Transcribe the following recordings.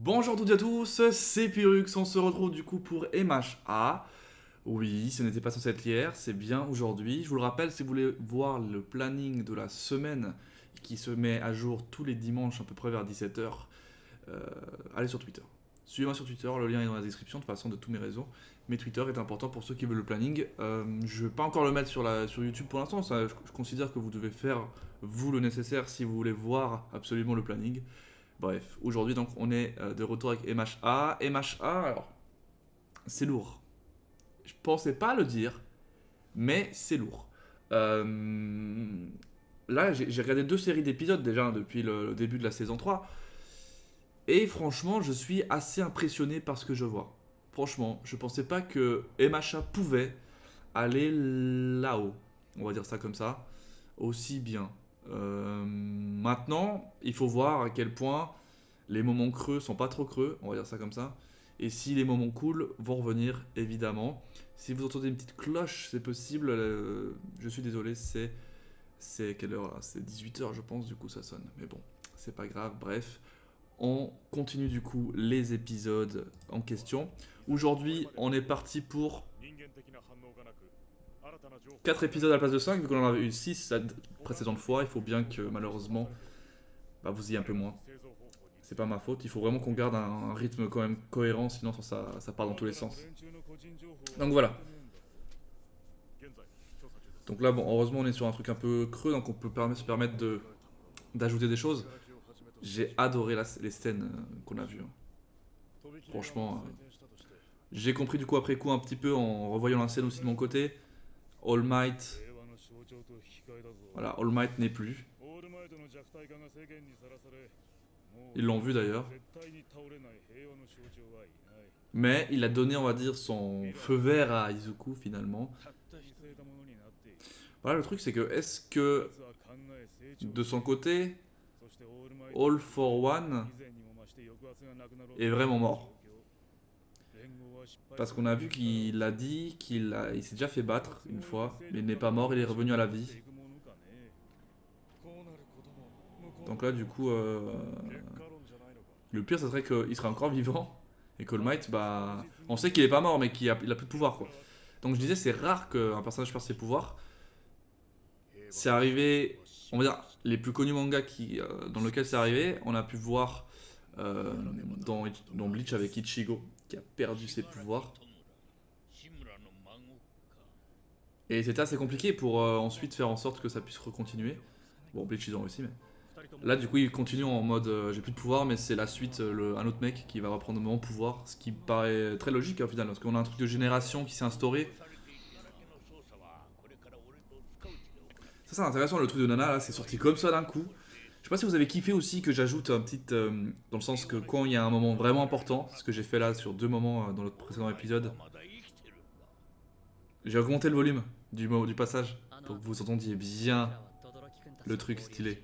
Bonjour à toutes et à tous, c'est Pyrrhux, on se retrouve du coup pour MHA. Oui, ce n'était pas censé être hier, c'est bien aujourd'hui. Je vous le rappelle, si vous voulez voir le planning de la semaine qui se met à jour tous les dimanches à peu près vers 17h, allez sur Twitter. Suivez-moi sur Twitter, le lien est dans la description de toute façon de tous mes réseaux. Mais Twitter est important pour ceux qui veulent le planning. Je ne vais pas encore le mettre sur YouTube pour l'instant, je considère que vous devez faire vous le nécessaire si vous voulez voir absolument le planning. Bref, aujourd'hui donc on est de retour avec MHA. MHA, alors, c'est lourd. Je pensais pas le dire, mais c'est lourd. Là, j'ai regardé 2 séries d'épisodes déjà depuis le début de la saison 3. Et franchement, je suis assez impressionné par ce que je vois. Franchement, je pensais pas que MHA pouvait aller là-haut. On va dire ça comme ça. Aussi bien. Maintenant, il faut voir à quel point les moments creux sont pas trop creux, on va dire ça comme ça. Et si les moments cool vont revenir, évidemment. Si vous entendez une petite cloche, c'est possible. Je suis désolé, c'est quelle heure là? C'est 18h, je pense, du coup ça sonne. Mais bon, c'est pas grave. Bref, on continue du coup les épisodes en question. Aujourd'hui, on est parti pour 4 épisodes à la place de 5, vu qu'on en avait eu 6 la précédente fois. Il faut bien que malheureusement, bah, vous ayez un peu moins. C'est pas ma faute, il faut vraiment qu'on garde un rythme quand même cohérent, sinon ça part dans tous les sens. Donc voilà. Donc là, bon, heureusement, on est sur un truc un peu creux, donc on peut se permettre d'ajouter des choses. J'ai adoré les scènes qu'on a vues, hein. Franchement, j'ai compris du coup après coup un petit peu en revoyant la scène aussi de mon côté. All Might, voilà, All Might n'est plus. Ils l'ont vu d'ailleurs. Mais il a donné, on va dire, son feu vert à Izuku finalement. Voilà, le truc c'est que, est-ce que de son côté, All for One est vraiment mort? Parce qu'on a vu qu'il a dit il s'est déjà fait battre une fois, mais il n'est pas mort, il est revenu à la vie. Donc là, du coup, le pire, ça serait qu'il serait encore vivant et qu'All Might, bah, on sait qu'il est pas mort, mais il a plus de pouvoir, quoi. Donc je disais, c'est rare qu'un personnage perde ses pouvoirs. C'est arrivé, on va dire, les plus connus mangas dans lequel c'est arrivé, on a pu voir euh, dans Bleach avec Ichigo, qui a perdu ses pouvoirs. Et c'était assez compliqué pour ensuite faire en sorte que ça puisse recontinuer. Bon, Bleach ils ont réussi, mais. Là, du coup, il continue en mode j'ai plus de pouvoir, mais c'est la suite, un autre mec qui va reprendre mon pouvoir. Ce qui paraît très logique au final, parce qu'on a un truc de génération qui s'est instauré. Ça, c'est intéressant, le truc de Nana, là, c'est sorti comme ça d'un coup. Je sais pas si vous avez kiffé aussi que j'ajoute un petit. Dans le sens que quand il y a un moment vraiment important, ce que j'ai fait là sur 2 moments dans notre précédent épisode, j'ai augmenté le volume du passage pour que vous entendiez bien le truc stylé.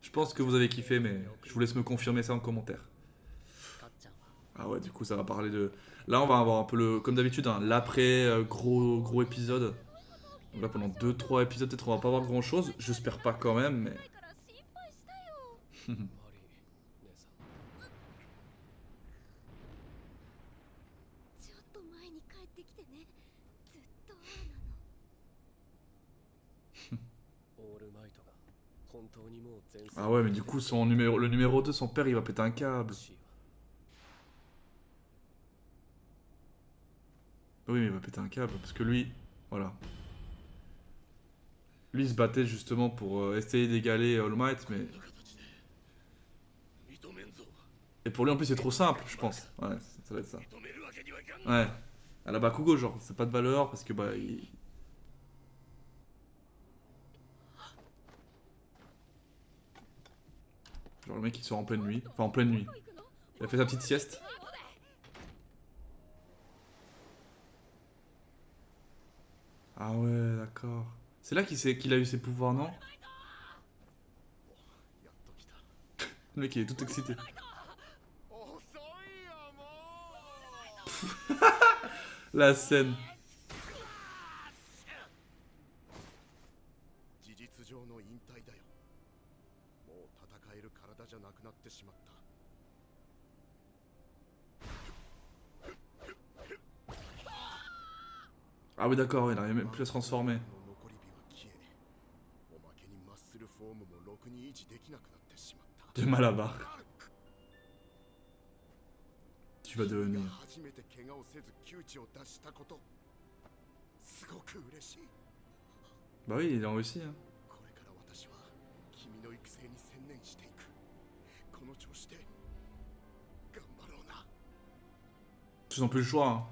Je pense que vous avez kiffé, mais je vous laisse me confirmer ça en commentaire. Ah ouais, du coup, ça va parler de. Là, on va avoir un peu comme d'habitude, hein, l'après gros épisode. Donc là, pendant 2-3 épisodes, peut-être on va pas voir grand chose. J'espère pas quand même, mais. Ah ouais, mais du coup, le numéro 2, son père, il va péter un câble. Oui, mais il va péter un câble, parce que lui, voilà. Lui, il se battait justement pour essayer d'égaler All Might, mais. Et pour lui, en plus, c'est trop simple, je pense. Ouais, ça va être ça. Ouais. À la Bakugo, genre, c'est pas de valeur, parce que bah. Genre, le mec, il sort en pleine nuit. Enfin, en pleine nuit. Il a fait sa petite sieste. Ah ouais, d'accord. C'est là qu'il a eu ses pouvoirs, non? Le mec, il est tout excité. La scène. Ah oui d'accord, il arrive même plus à se transformer. De Malabar. Tu vas devenir. Bah oui, il a réussi. Hein. Ils ont plus le choix. Hein.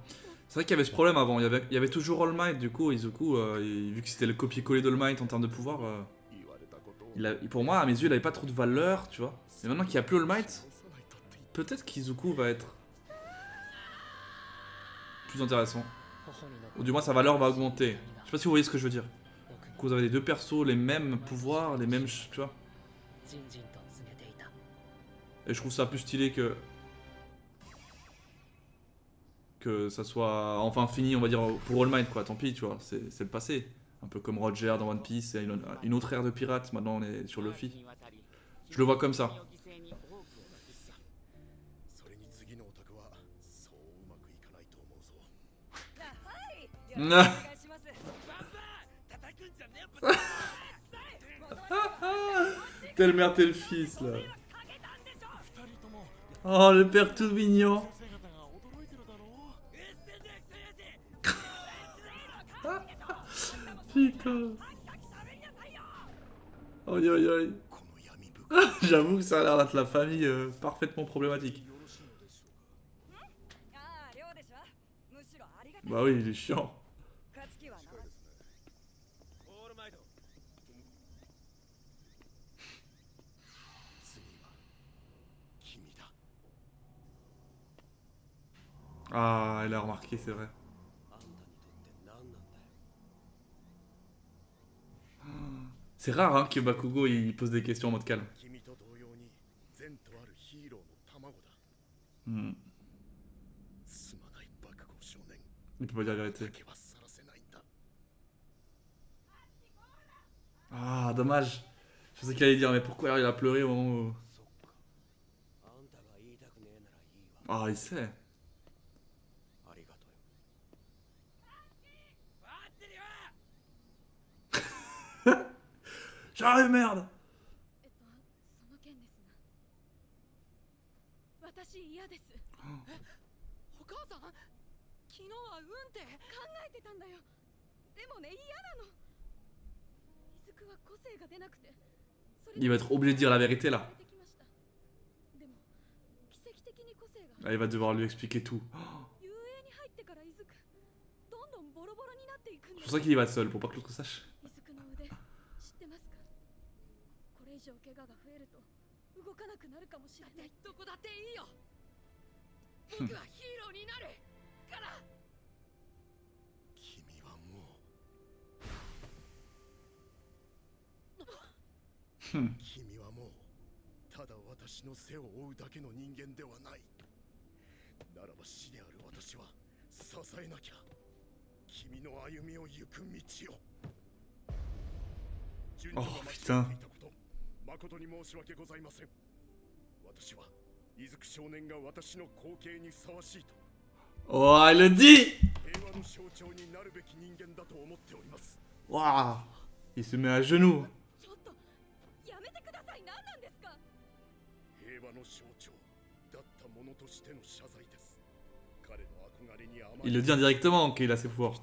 C'est vrai qu'il y avait ce problème avant. Il y avait toujours All Might, du coup, Izuku, vu que c'était le copier-coller d'All Might en termes de pouvoir, pour moi, à mes yeux, il avait pas trop de valeur, tu vois. Mais maintenant qu'il n'y a plus All Might, peut-être qu'Izuku va être plus intéressant. Ou du moins, sa valeur va augmenter. Je sais pas si vous voyez ce que je veux dire. Que vous avez les deux persos, les mêmes pouvoirs, les mêmes. Tu vois. Et je trouve ça plus stylé que ça soit enfin fini, on va dire, pour All Might, quoi. Tant pis, tu vois, c'est le passé. Un peu comme Roger dans One Piece, c'est une autre ère de pirates, maintenant on est sur Luffy. Je le vois comme ça. Telle mère, tel fils, là. Oh, le père tout mignon. Putain. Aïe aïe aïe. J'avoue que ça a l'air d'être la famille parfaitement problématique. Bah oui, il est chiant. Ah, elle a remarqué, c'est vrai. C'est rare hein, que Bakugo il pose des questions en mode calme. Hmm. Il peut pas dire la vérité. Ah, dommage. Je sais qu'il allait dire, mais pourquoi il a pleuré au moment où... Ah, il sait. J'arrive, merde. 私嫌です。お母さん、昨日はって考えてたんだよ。でもね、嫌なの。イズクは個性が出なくて。Il va être obligé de dire la vérité là. Ah, il va devoir lui expliquer tout. C'est pour ça qu'il y va seul, pour pas que l'autre sache. Hmm. 君はもうただ私の背を追うだけの人間ではない。ならば死である私は支えなきゃ。君の歩みを行く道を。順序が間違っていたこと、誠に申し訳ございません。私は伊豆少年が私の後継にふさわしいと。Oh, elle le dit! 平和の象徴になるべき人間だと思っております。Waouh! Il se met à genoux. Il le dit indirectement qu'il a ses pouvoirs.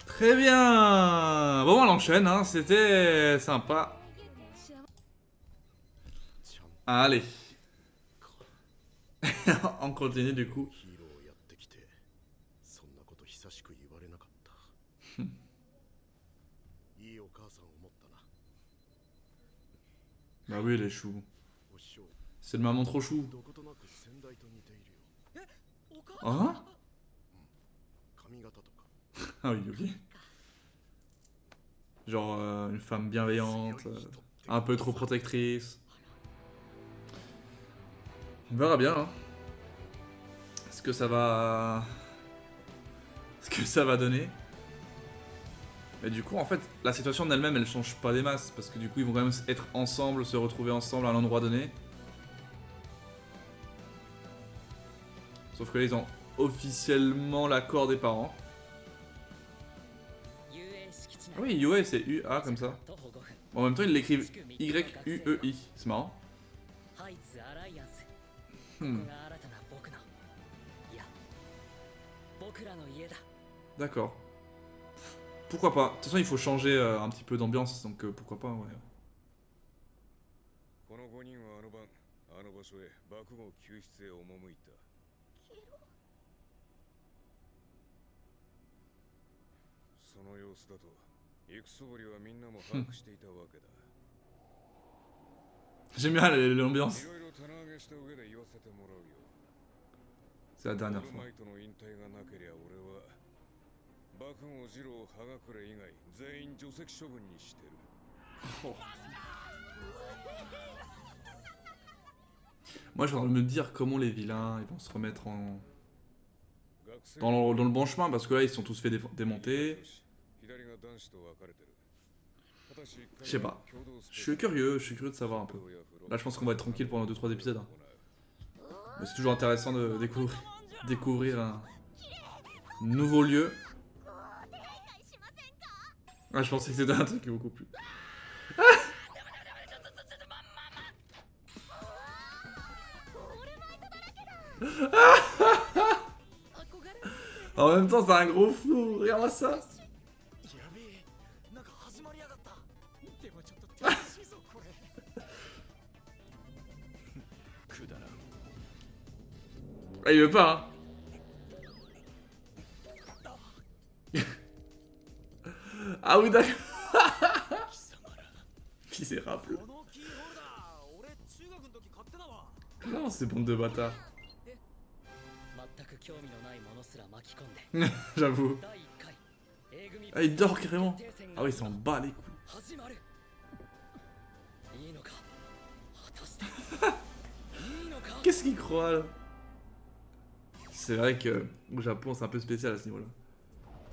Très bien. Bon, on enchaîne, hein. C'était sympa. Allez. On continue du coup. Bah oui, les choux. C'est le maman trop chou. Hein? Ah oui, ok. Genre une femme bienveillante, un peu trop protectrice. On verra bien. Hein. Ce que ça va donner. Mais du coup, en fait, la situation en elle-même, elle change pas des masses. Parce que du coup, ils vont quand même être ensemble, se retrouver ensemble à un endroit donné. Sauf que là, ils ont officiellement l'accord des parents. Ah oui, Yue, c'est U-A comme ça. Bon, en même temps, ils l'écrivent Y-U-E-I. C'est marrant. D'accord. Pourquoi pas. De toute façon, il faut changer un petit peu d'ambiance, donc pourquoi pas, ouais. この5人はあの晩あの場所へ爆豪救出へ赴いた。その様子だと行くそぶりはみんなも把握していたわけだ。 J'aime bien l'ambiance. いろいろ棚上げした上で言わせてもらうよ。 C'est la dernière オール fois. マイトの引退がなけりゃ俺は爆豪二郎葉隠れ以外全員除籍処分にしてる。 Moi, je suis en train de me dire comment les vilains ils vont se remettre en... dans le bon chemin, parce que là, ils se sont tous fait démonter. Je sais pas. Je suis curieux de savoir un peu. Là, je pense qu'on va être tranquille pendant 2-3 épisodes. Hein. Mais c'est toujours intéressant de découvrir un nouveau lieu. Ah, je pensais que c'était un truc beaucoup plus... En même temps, c'est un gros flou. Regarde-moi ça. Ah, il veut pas, hein. Ah oui, d'accord. Misérable. Non, c'est bande de bâtards. J'avoue. Ah, il dort carrément. Ah oui, il s'en bat les couilles. Qu'est-ce qu'il croit là? C'est vrai que au Japon, c'est un peu spécial à ce niveau-là.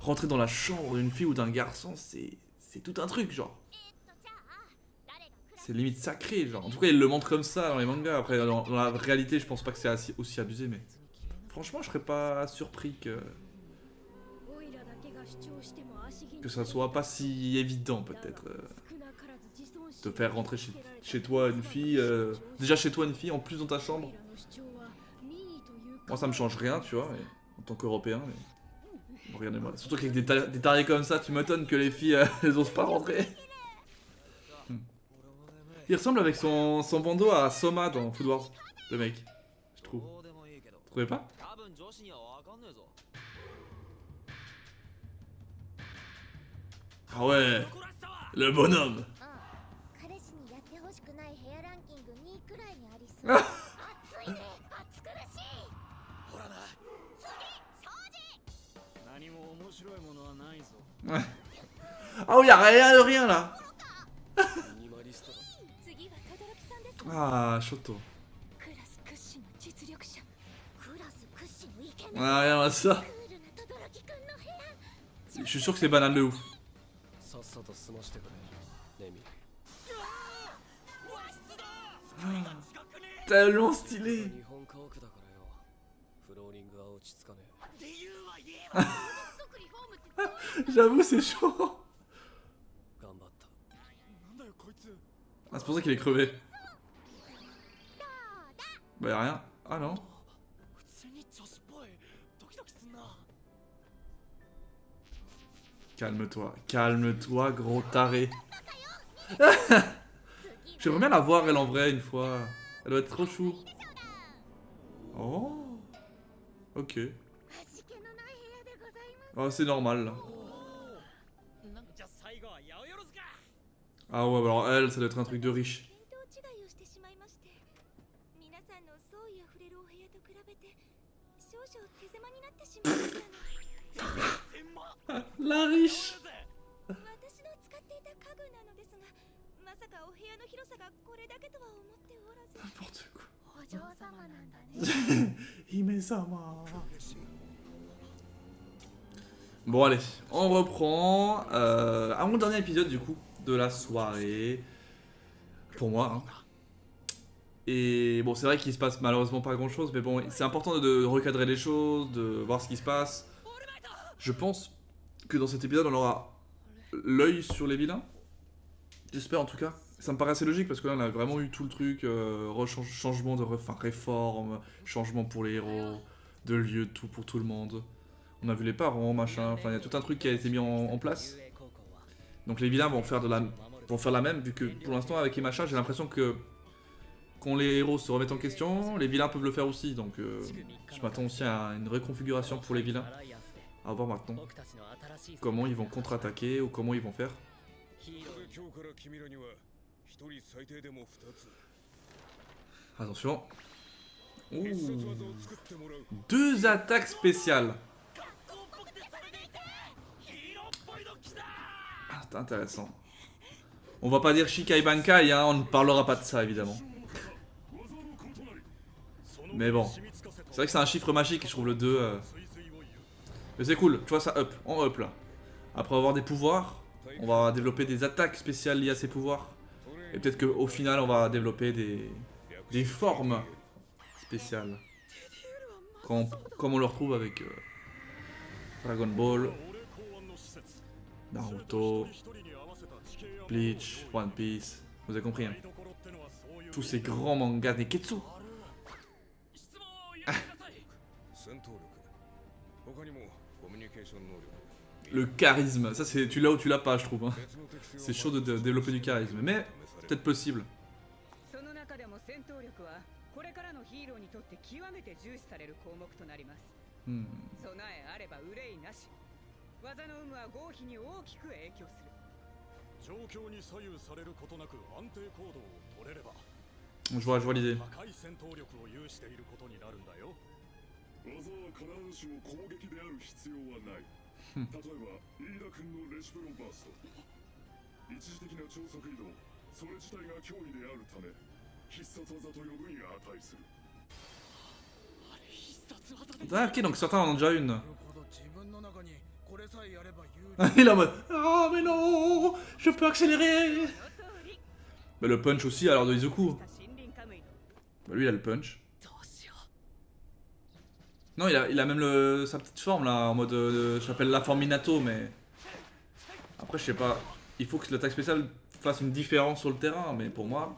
Rentrer dans la chambre d'une fille ou d'un garçon, c'est tout un truc, genre. C'est limite sacré, genre. En tout cas, ils le montrent comme ça dans les mangas. Après, dans la réalité, je pense pas que c'est aussi abusé, mais... Franchement, je serais pas surpris que ça soit pas si évident, peut-être. De faire rentrer chez toi une fille... Déjà chez toi une fille, en plus dans ta chambre. Moi, ça me change rien, tu vois, en tant qu'Européen, mais... Bon, regardez-moi. Surtout qu'avec des tarés comme ça, tu m'étonnes que les filles, elles osent pas rentrer. Il ressemble avec son bandeau à Soma dans Food Wars, le mec, je trouve. Vous trouvez pas? Ah ouais, le bonhomme. Ah oui, y'a rien de rien là. Ah, Shoto. Ah, regarde ça. Je suis sûr que c'est banal de ouf. Tellement stylé. J'avoue, c'est chaud. Ah, c'est pour ça qu'il est crevé. Bah y'a rien. Ah non. Calme-toi, gros taré. J'aimerais bien la voir elle en vrai une fois. Elle doit être trop chou. Oh. Ok. Oh, c'est normal là. Ah ouais, alors elle, ça doit être un truc de riche. La riche. 私の使っていた家具なのですが、まさかお部屋の広さがこれだけとは思っておらず。 N'importe quoi. お嬢様なんだね。 Hime-sama. Bon allez, on reprend. Avant-dernier épisode du coup de la soirée. Pour moi. Hein. Et bon, c'est vrai qu'il se passe malheureusement pas grand chose, mais bon, c'est important de recadrer les choses, de voir ce qui se passe. Je pense que dans cet épisode, on aura l'œil sur les vilains. J'espère en tout cas. Ça me paraît assez logique parce que là, on a vraiment eu tout le truc, changement de réforme, changement pour les héros, de lieu, tout pour tout le monde. On a vu les parents, machin, enfin, il y a tout un truc qui a été mis en place. Donc les vilains vont faire la même, vu que pour l'instant, avec Emacha, j'ai l'impression que quand les héros se remettent en question, les vilains peuvent le faire aussi. Donc je m'attends aussi à une reconfiguration pour les vilains. À voir maintenant comment ils vont contre-attaquer ou comment ils vont faire. Attention. Ouh. 2 attaques spéciales. Ah, c'est intéressant. On va pas dire Shikai Bankai, hein, on ne parlera pas de ça évidemment. Mais bon, c'est vrai que c'est un chiffre magique, je trouve le 2. Mais c'est cool, tu vois ça up, en up là. Après avoir des pouvoirs, on va développer des attaques spéciales liées à ces pouvoirs. Et peut-être qu'au final on va développer des formes spéciales. Comme on le retrouve avec Dragon Ball, Naruto, Bleach, One Piece, vous avez compris hein. Tous ces grands mangas Neketsu. Le charisme, ça c'est tu l'as ou tu l'as pas je trouve hein. C'est chaud de développer du charisme, mais peut-être possible. Je vois l'idée. 技は必ずしも攻撃である必要はない。例えば、飯田君のレシプロバースト。一時的な超速移動、それ自体が脅威であるため、必殺技と呼ぶに値する。Ah, ok, donc certains en ont déjà une. Il est en mode ah, mais non, je peux accélérer. Bah, le punch aussi, alors de Izuku. Bah, lui, il a le punch. Non, il a même sa petite forme là, en mode. J'appelle la forme Minato, mais. Après, je sais pas. Il faut que l'attaque spéciale fasse une différence sur le terrain, mais pour moi.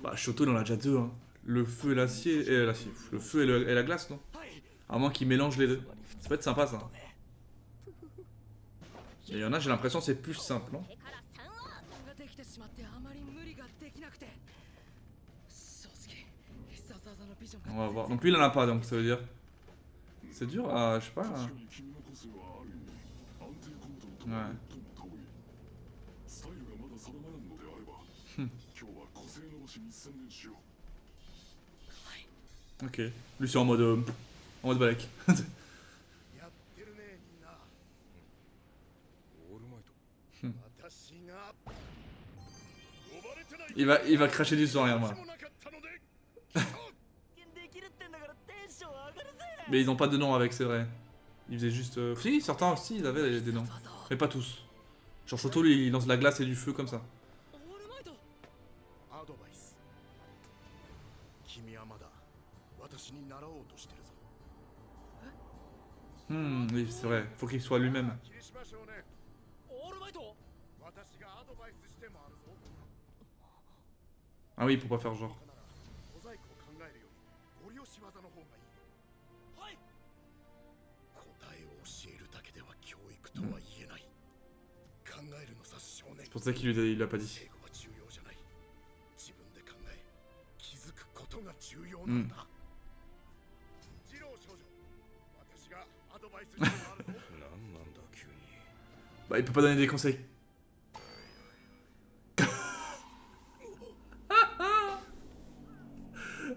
Bah, Shoto, il en a déjà 2. Hein. Le feu et l'acier. Le feu et la glace, non? À moins qu'il mélange les deux. Ça peut être sympa ça. Et il y en a, j'ai l'impression c'est plus simple, non? On va voir. Donc lui il en a pas, donc ça veut dire. C'est dur à. Je sais pas. Ouais. Ok. Lui c'est en mode balèque. Il va cracher du sang, regarde moi. Mais ils ont pas de nom avec, c'est vrai. Ils faisaient juste. Si, certains aussi, ils avaient des noms. Mais pas tous. Genre Shoto, lui, il lance de la glace et du feu comme ça. Oui, c'est vrai. Faut qu'il soit lui-même. Ah oui, pour pas faire genre. C'est pour ça qu'il l'a pas dit. Bah il peut pas donner des conseils.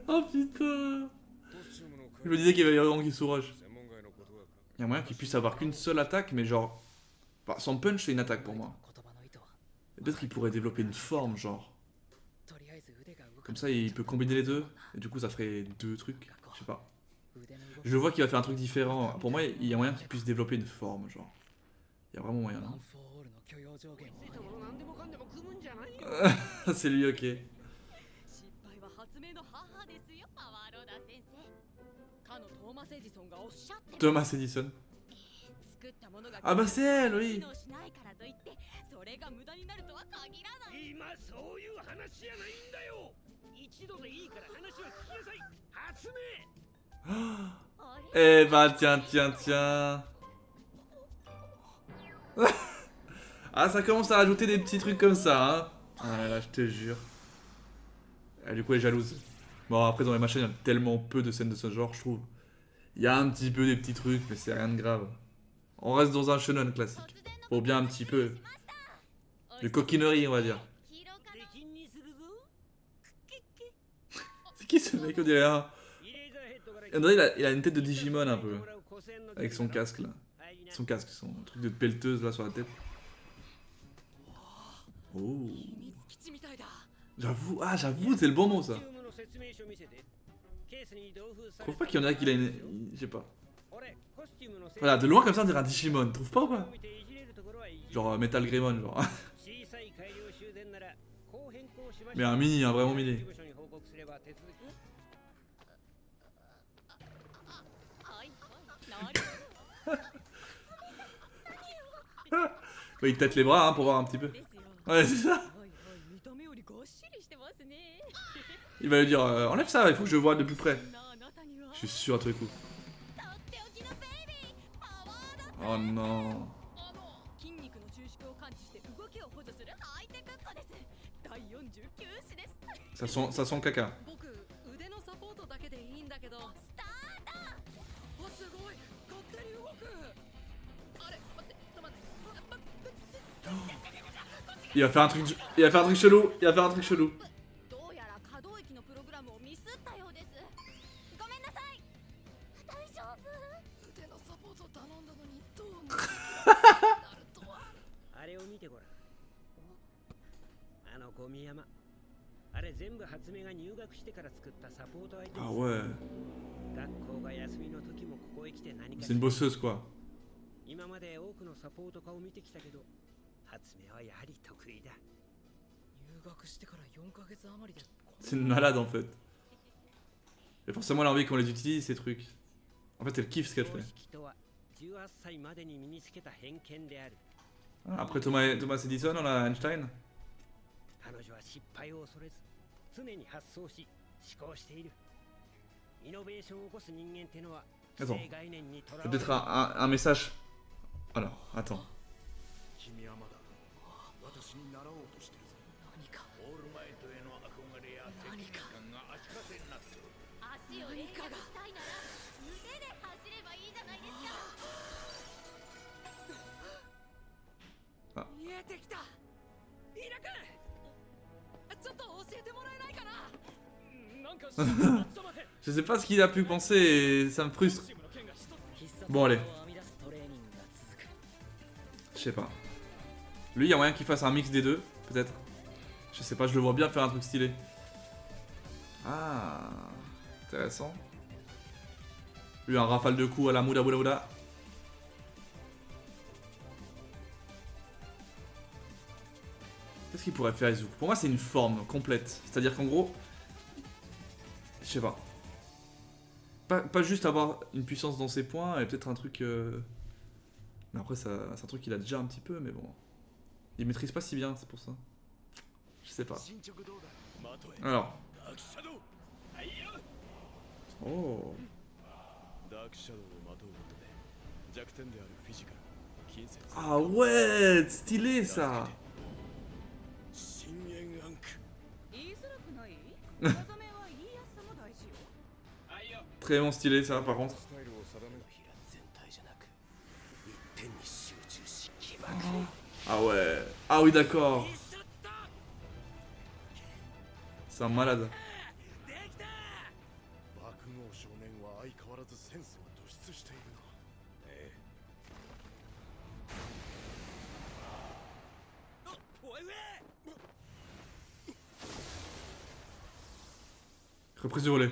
Oh putain. Je me disais qu'il y avait vraiment qui sourage. Il y a moyen qu'il puisse avoir qu'une seule attaque, mais genre Enfin, son punch c'est une attaque pour moi. Et peut-être qu'il pourrait développer une forme genre. Comme ça il peut combiner les deux. Et du coup ça ferait deux trucs. Je sais pas. Je vois qu'il va faire un truc différent. Pour moi il y a moyen qu'il puisse développer une forme genre. Il y a vraiment moyen là. C'est lui ok. 失敗は発明の母ですよパワーローダー先生かのトーマス・エジソンがおっしゃってる Thomas Edison. 作ったものが Ah bah c'est elle, oui. 機能しないからといってそれが無駄になるとは限らない。今そういう話じゃないんだよ。一度でいいから話を聞きなさい。発明。Eh bah tiens, tiens, tiens. Ah ça commence à rajouter des petits trucs comme ça hein. Ah là je te jure. Ah, du coup elle est jalouse. Bon après dans les machines il y a tellement peu de scènes de ce genre je trouve. Il y a un petit peu des petits trucs mais c'est rien de grave. On reste dans un shonen classique. Faut bien un petit peu de coquinerie on va dire. C'est qui ce mec on dirait un... On dirait il a une tête de Digimon un peu. Avec son casque là. Son casque, son truc de pelleteuse là sur la tête. Oh. J'avoue, ah j'avoue, c'est le bon mot ça. Je trouve pas qu'il y en a qui a une... Je sais pas. Voilà, de loin comme ça on dirait un Digimon, trouve pas ou pas? Genre Metal Greymon genre. Mais un mini, un vraiment mini. Bah, il tête les bras hein, pour voir un petit peu. Ouais c'est ça. Il va lui dire enlève ça, il faut que je vois de plus près. Je suis sûr à tous les coups. Oh non. Ça sent le caca. Il va faire un truc, il va faire un truc chelou, il va faire un truc chelou. Ah ouais. C'est une bosseuse quoi. C'est une malade en fait. Et forcément elle a envie qu'on les utilise ces trucs. En fait elle kiffe ce qu'elle fait. Ah, après Thomas Edison on a Einstein. Attends, c'est peut-être un message. Alors, attends. Ah. Je sais pas ce qu'il a pu penser et ça me frustre. Bon allez. Je sais pas. Lui, il y a moyen qu'il fasse un mix des deux, peut-être. Je sais pas, je le vois bien faire un truc stylé. Ah, intéressant. Lui, un rafale de coups à la Muda Muda Muda. Qu'est-ce qu'il pourrait faire, Izuku? Pour moi, c'est une forme complète. C'est-à-dire qu'en gros... Je sais pas. Pas juste avoir une puissance dans ses points et peut-être un truc... Mais après, c'est un truc qu'il a déjà un petit peu, mais bon. Il maîtrise pas si bien, c'est pour ça. Je sais pas. Alors. Oh. Ah ouais, stylé ça. Très bon stylé ça par contre. Ah ouais. Ah oui d'accord. C'est un malade. Reprise du relais.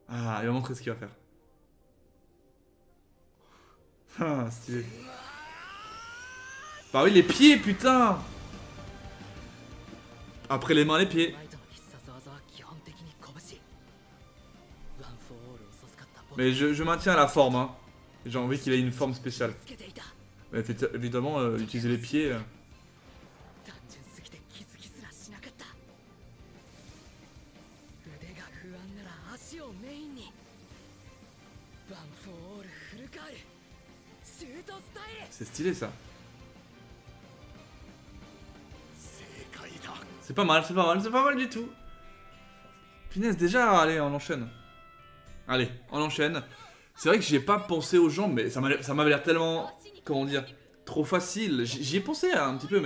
Ah, il va montrer ce qu'il va faire. Ah, stylé. Bah oui, les pieds, putain. Après les mains, les pieds. ライトの必殺技は基本的に拳。ワン・フォー・オールを授かった僕 Mais je maintiens la forme, hein. J'ai envie qu'il ait une forme spéciale. つけていた。 Mais évidemment, utiliser les pieds. 単純すぎて気づきすらしなかった。腕が不安なら足をメインに。ワン・フォー・オールフルカール。シュートスタイル。 C'est stylé ça. 正解だ。 C'est pas mal, c'est pas mal, c'est pas mal du tout. Punaise, déjà, allez, on enchaîne. Allez, on enchaîne. C'est vrai que j'y ai pas pensé aux jambes, mais ça m'avait l'air tellement, comment dire, trop facile. J'y ai pensé un petit peu,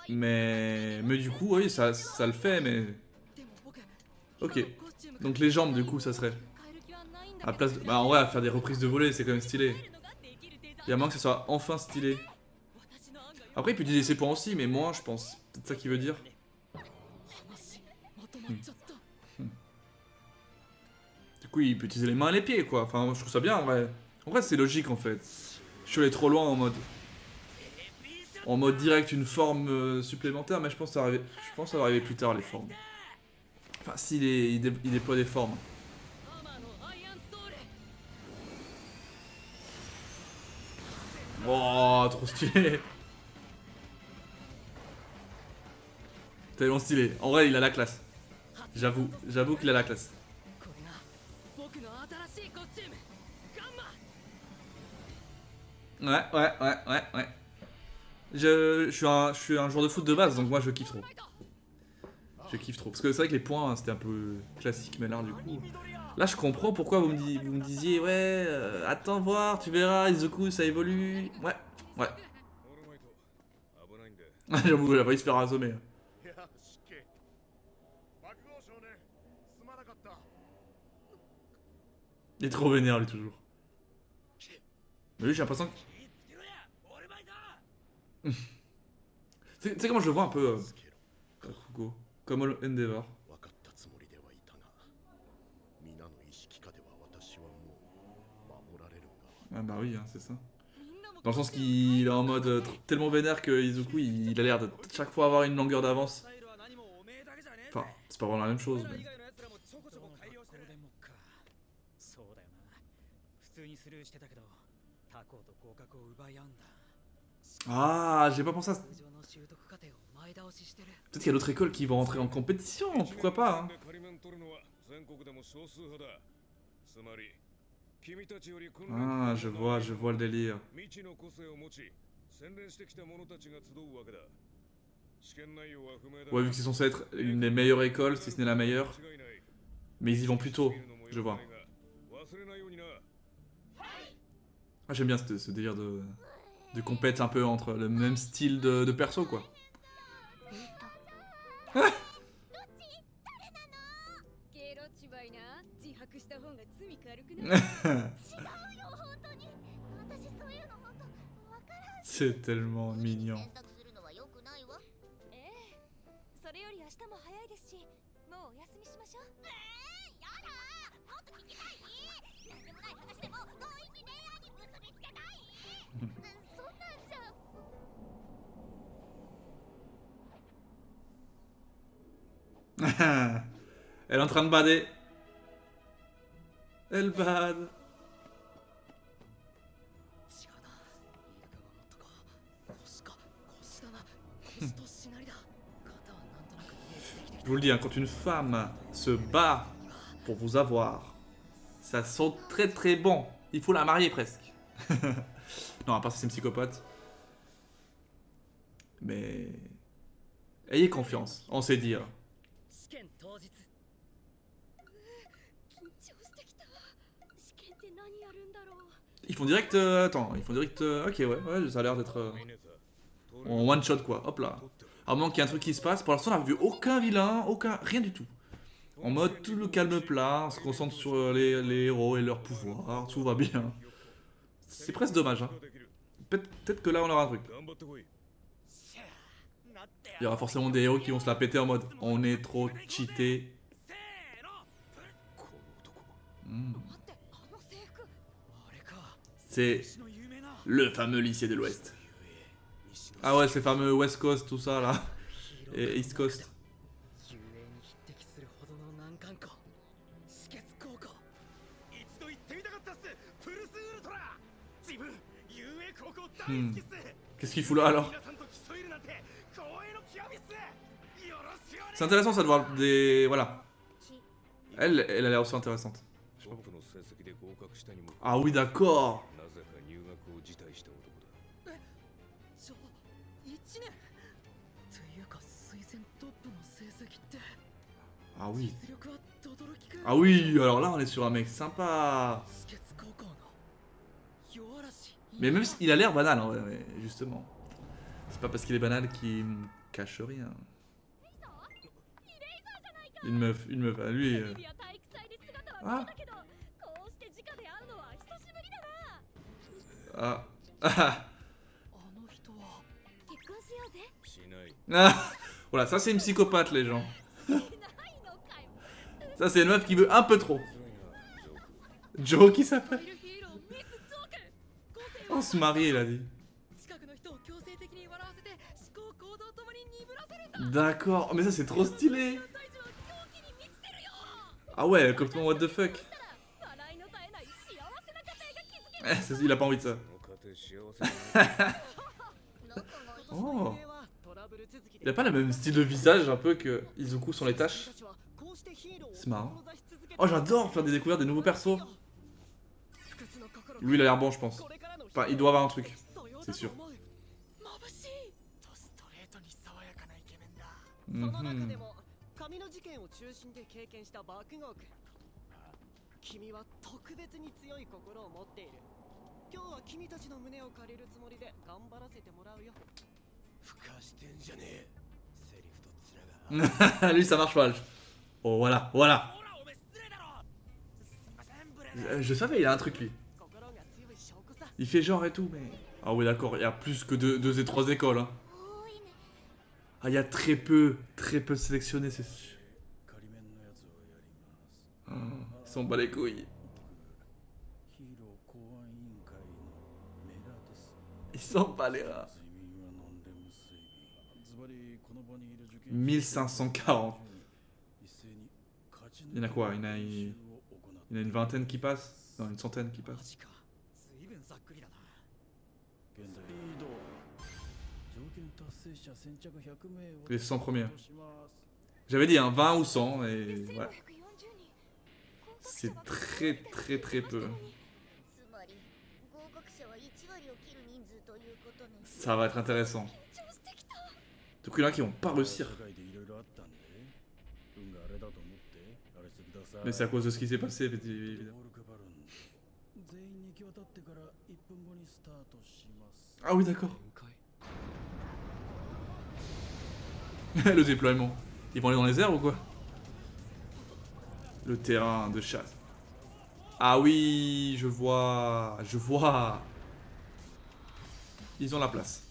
mais du coup, oui, ça le fait, mais... でも僕 Ok, コスチューム donc les jambes, du coup, ça serait... 変える気はないんだ À la place de... Bah en vrai, à faire des reprises de volée, c'est quand même stylé. るのができるデザイン Il y a moins que ça soit enfin stylé. 私の案がよ Après, il peut utiliser ses points aussi, mais moins, je pense. C'est ça qu'il veut dire. 話まとまっちゃった。 Du coup, il peut utiliser les mains et les pieds, quoi. Enfin, je trouve ça bien, en vrai. En vrai, c'est logique, en fait. Je suis allé trop loin en mode... En mode direct, une forme supplémentaire, mais je pense que ça va arriver plus tard, les formes. Enfin, s'il il déploie des formes. アーマーのアイアンソール。 Oh, trop stylé. Tellement stylé. En vrai, il a la classe. J'avoue qu'il a la classe. これが僕の新しいコスチューム。ガンマ。 Ouais. Je suis un joueur de foot de base, donc moi je kiffe trop. Je kiffe trop. Parce que c'est vrai que les points, c'était un peu classique, mais là, du coup... Là, je comprends pourquoi vous me disiez, ouais, attends voir, tu verras, Izuku, ça évolue. Ouais. オールマイト危ないんで J'avoue, il a failli se faire assommer. いや、失敬。爆豪少年、すまなかった。 Il est trop vénère, lui, toujours. Mais lui, j'ai l'impression que... つけろやオールマイト。 Tu sais comment je le vois un peu, つけろ。 Kakugo. Comme Endeavor. 分かったつもりではいたが、皆の意識下では私はもう守られるが。 Ah bah oui, hein, c'est ça. みんなも Dans le sens qu'il est en mode tellement vénère que Izuku, il a l'air de chaque fois avoir une longueur d'avance. スタイルは何もおめえだけじゃねえぜ。 Enfin, c'est pas vraiment la même chose, 俺ら mais... 以外の奴らもちょこちょこ改良してる。これでもか。そうだよな。普通にスルーしてたけど、他校と合格を奪い合うんだ。 Ah, j'ai pas pensé à... 通常の習得過程を前倒ししてる。 Peut-être qu'il y a d'autres écoles qui vont rentrer en compétition, pourquoi pas, hein. 仮面取るのは全国でも少数派だつまり君たちより訓練 Ah, je vois le délire. 未知の個性を持ち洗練してきた者たちが集うわけだ試験内容は不明だ Ouais, vu que c'est censé être une des meilleures écoles, si ce n'est la meilleure. 間違いない Mais ils y vont plus tôt, je vois. 忘れないようにな Ah, j'aime bien ce délire de compète un peu entre le même style de perso, quoi. ゲロッチバイな自白した方が罪軽くない違うよ本当に私そういうの本当わからん C'est tellement mignon. 選択するのは良くないわええそれより明日も早いですしもうお休みしましょうやだもっと聞きたい何でもない話でも遠い意味恋愛に結びつけたいそんなんじゃ Elle est en train de bader. Elle bade. 違うな。飯塚がもっとか。腰か。腰だな。腰としなりだ。肩はなんとなくイメージできてき Je vous le dis, hein, quand une femme se bat pour vous avoir, ça sent très très bon. Il faut la marier presque. Non, à part si c'est une psychopathe. Mais... Ayez confiance, on sait dire. 試験当日。緊張してきた試験って何やるんだろう Ils font direct... attends, ils font direct... ok, ouais, ça a l'air d'être... ミネタ en one shot, quoi. Hop là. À moins qu'il y ait un truc qui se passe. Pour l'instant, on n'a vu aucun vilain, rien du tout. En mode tout le calme plat, on se concentre sur les héros et leurs pouvoirs, tout va bien. C'est presque dommage, hein. Peut-être que là on aura un truc. 頑張ってこい。 しゃあなってや Il y aura forcément des héros qui vont se la péter en mode on est trop cheaté. せーのこの男 Hmm. 待ってあの制服あれか C'est 西の有名な le fameux lycée de l'Ouest. 西の Ah ouais, ces fameux West Coast, tout ça là. ヒーロー Et East Coast. 雄英に匹敵するほどの難関校止血高校一度行ってみたかったっすプルスウルトラ自分雄英高校大好きっす Qu'est-ce qu'il fout là alors? 皆さんと競えるなんて光栄の極みっすよろしくお願い C'est intéressant ça de voir des... Voilà. き Elle a l'air aussi intéressante. トップの成績で合格したにも Ah oui, d'accord. なぜか入学を辞退した男だ。じゃあ1年というか推薦トップの成績って Ah oui. 実力は轟きくん Ah oui, alors là on est sur un mec sympa. 止血高校の夜嵐 Mais même s'il a l'air banal, en vrai, ouais, justement. C'est pas parce qu'il est banal qu'il me cache rien. Une meuf, ah, lui. テレビや体育祭で姿は見たけどこうして直で会うのは久しぶりだな Ah. Ah. あの人は結婚しようぜしない。 Ah. Voilà, ça c'est une psychopathe, les gens. ないのかい Ça c'est une meuf qui veut un peu trop. 強いな、ジョーク。 Joe qui s'appelle. ファイルヒーローミス・ジョーク個性 On se marie, il a dit. 近くの人を強制的に笑わせて思考行動ともに鈍らせるんだ D'accord, mais ça c'est trop stylé. 大事は狂気に満ちてるよ Ah ouais, complètement what the fuck. 笑いの絶えない幸せな家庭が築け Il a pas envie de ça. この家庭幸せだな。仲がいい Oh. トラブル続き Il a pas le même style de visage un peu que Izuku sans les taches. C'est marrant. Oh, j'adore faire des découvertes des nouveaux persos. Lui il a l'air bon, je pense. Enfin, il doit avoir un truc. C'est sûr. 眩しいとストレートに爽やかなイケメンだ Mhm. その中でも神の事件を中心で経験した爆豪君君は特別に強い心を持っている今日は君たちの胸を借りるつもりで頑張らせてもらうよふかしてんじゃねえ。セリフと面が。 Lui ça marche pas. Oh voilà, voilà. ほらおめえ失礼だろすいませんブレー Je savais, il a un truc lui. 心が強い証拠さ Il fait genre et tout, mais... Ah oui d'accord, il y a plus que deux et trois écoles. Hein. 多いね Ah, il y a très peu sélectionnés, c'est sûr. 仮面のやつをやります。 Ils s'en bat les couilles. ヒーロー公安委員会のメラです。 Ils s'en bat les rats. 睡眠はノンレム睡眠。ズバリこの場にいる受験 1540. 一斉に勝ち Il y en a quoi? Il y en a, 練 il 習を行っ y en a une vingtaine qui passent. Non, une centaine qui マ passent. ジか随分ざっくりだな現在スピード条件達成者先着100名を Les 100 premiers. します。 J'avais dit, hein, 20 ou 100, et 1540 ouais. 人 C'est très peu. つまり合格者は1割を切る人数ということね Ça va être intéressant. 緊張してきた Du coup, il y en a qui vont pas réussir. 世界でいろいろあったんで、運があれだと思ってあれしてください。 Mais c'est à cause de ce qui s'est passé, évidemment. ボール配るんで全員に行き渡ってから1分後にスタートします。 Ah oui, d'accord. 限界 Le déploiement. Ils vont aller dans les airs ou quoi? Le terrain de chasse. Ah oui, je vois. Ils ont la place.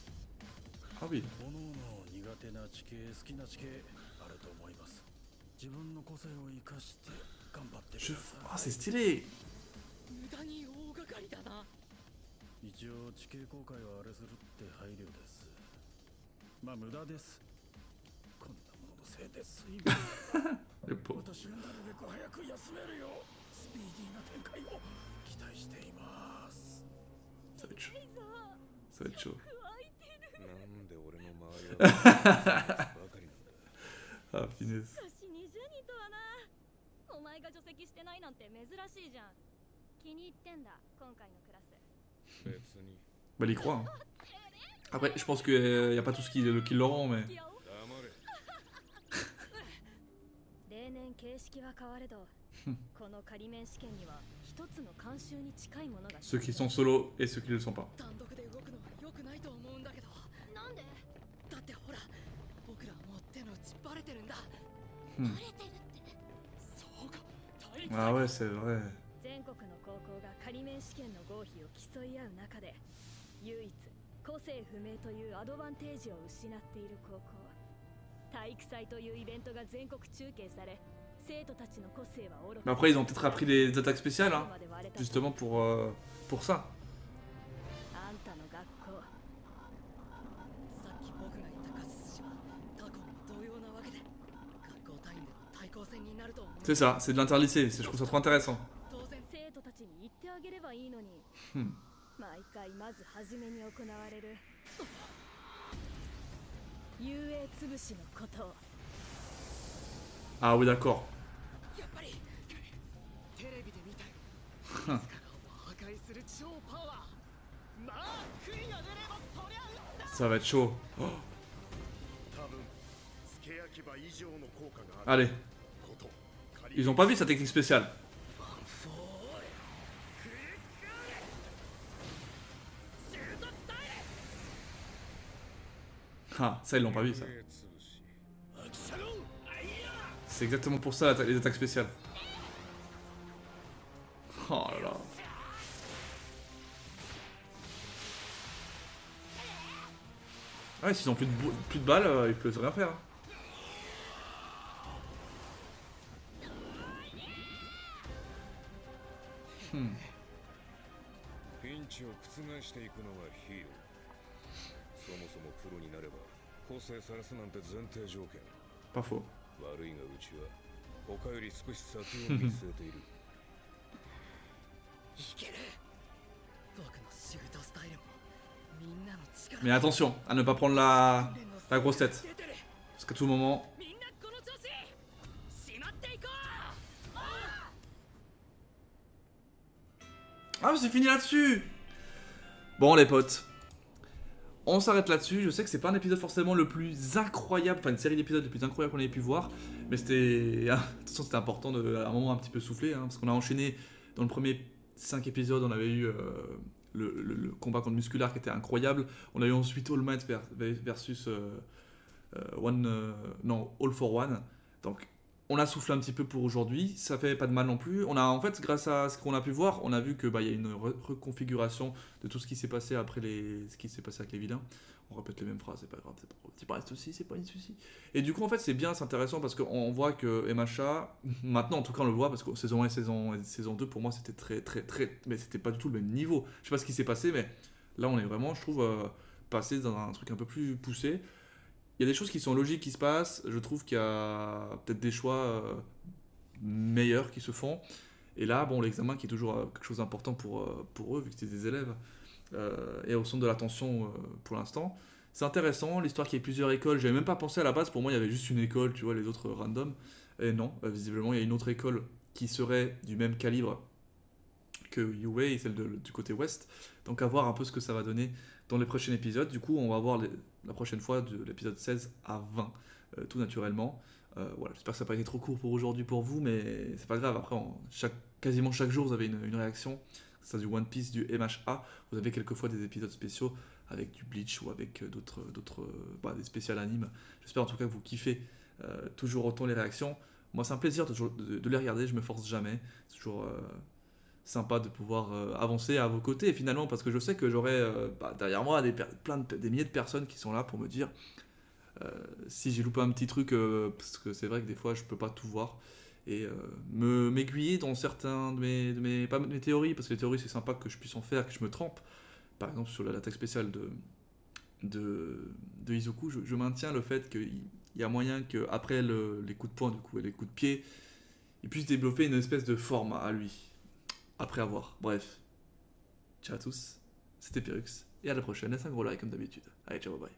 Ah oui. 各々苦手な地形、好きな地形あると思います。自分の個性を生かして頑張ってくだ Je... さい。 Ah, c'est stylé. 無駄に大掛かりだな一応地形公開はあれするって配慮です。まあ無駄です。こんなもののせいで水分 Le pauvre. 私はなるべく早く休めるよ。スピーディーな展開を期待しています。 Ça va être chaud. Ça va être chaud. なんで俺の周りはばかりなんだ。 Ah, finesse. しかし20人とはなお前が除籍してないなんて珍しいじゃん気に入ってんだ今回のクラス別に Bah, il y croit. Hein. Après, je pense qu'il n'y a pas tous qui l'auront, mais. 付き合おう黙れ。例年形式は変われどこの仮免試験には一つの慣習に近いものが Ceux qui sont solo et ceux qui ne le sont pas. 単独で動くのは良くないと思うんだけどなんでだってほら僕らもう手の内バレてるんだバレてるってそうか体育 Ah ouais, c'est vrai. 全国の高校が仮免試験の合否を競い合う中で唯一個性不明というアドバンテージを失っている高校。体育祭というイベントが全国中継され、生徒たちの個性は愚か。Mais après, ils ont peut-être appris des attaques spéciales, hein, justement pour ça. あんたの学校。さっき僕が言ったカス寿司は他校も同様なわけで、学校単位での対抗戦になると思う。 C'est ça, c'est de l'interlycée, je trouve ça trop intéressant. 当然生徒たちに言ってあげればいいのに。 Hmm. 毎回まず初めに行われる遊泳潰しのことを。 Ah oui, d'accord. やっぱりテレビで見たよ。スカガオを破壊する超パワー。まあ悔いが出ればそりゃ打った。 Ça va être chaud. Oh. 多分つけ焼き場以上の効果がある Allez, こと。 ils ont pas vu sa technique spéciale. Ah, ça ils l'ont pas vu ça. C'est exactement pour ça les attaques spéciales. Oh là là. Ah ouais, s'ils ont plus de balles, ils peuvent rien faire. Hmm. ピンチを覆していくのがヒーロー。そもそもプロになれば個性さらすなんて前提条件。 Pas faux. 悪いがうちは他より少し先を見据えている。いける。僕のシフトスタイルもみんなの力。 Mais attention à ne pas prendre la grosse tête. Parce qu'à tout moment... みんなこの調子。しまっていこう。 Ah, c'est fini là-dessus. Bon les potes, on s'arrête là-dessus. Je sais que c'est pas un épisode forcément le plus incroyable, enfin une série d'épisodes les plus incroyables qu'on ait pu voir, mais c'était, attention, c'était important de, à un moment un petit peu souffler, hein, parce qu'on a enchaîné dans le premier 5 épisodes, on avait eu le combat contre Muscular qui était incroyable, on a eu ensuite All Might versus All for One, donc on a soufflé un petit peu pour aujourd'hui, ça fait pas de mal non plus. On a en fait, grâce à ce qu'on a pu voir, on a vu que y a une reconfiguration de tout ce qui s'est passé après ce qui s'est passé avec les vilains. On répète les mêmes phrases, c'est pas grave, c'est pas un souci, c'est pas un souci. Et du coup, en fait, c'est bien, c'est intéressant parce qu'on voit que MHA, maintenant en tout cas, on le voit parce que saison 1 et saison 2, pour moi, c'était très, mais c'était pas du tout le même niveau. Je sais pas ce qui s'est passé, mais là, on est vraiment, je trouve, passé dans un truc un peu plus poussé. Il y a des choses qui sont logiques qui se passent, je trouve qu'il y a peut-être des choix meilleurs qui se font. Et là, bon, l'examen qui est toujours quelque chose d'important pour eux, vu que c'est des élèves, est au centre de l'attention pour l'instant. C'est intéressant, l'histoire qu'il y ait plusieurs écoles, j'avais même pas pensé à la base, pour moi il y avait juste une école, tu vois, les autres random. Et non, visiblement il y a une autre école qui serait du même calibre que UA et celle du côté ouest. Donc à voir un peu ce que ça va donner dans les prochains épisodes. Du coup, on va voir la prochaine fois de l'épisode 16 à 20, tout naturellement. Voilà, j'espère que ça n'a pas été trop court pour aujourd'hui pour vous, mais c'est pas grave. Après, quasiment chaque jour, vous avez une réaction. C'est du One Piece, du MHA. Vous avez quelquefois des épisodes spéciaux avec du Bleach ou avec d'autres des spéciales animes. J'espère en tout cas que vous kiffez toujours autant les réactions. Moi, c'est un plaisir de les regarder. Je me force jamais. C'est toujours sympa de pouvoir avancer à vos côtés finalement, parce que je sais que j'aurai derrière moi des milliers de personnes qui sont là pour me dire si j'ai loupé un petit truc, parce que c'est vrai que des fois je peux pas tout voir, et m'aiguiller dans certains de mes théories, parce que les théories c'est sympa que je puisse en faire, que je me trempe. Par exemple sur l'attaque spéciale de Izuku, je maintiens le fait qu'il y a moyen qu'après les coups de poing du coup, et les coups de pied, il puisse développer une espèce de forme à lui. Après avoir. Bref. Ciao à tous. C'était Pyrrhux. Et à la prochaine. Laisse un gros like comme d'habitude. Allez, ciao, bye.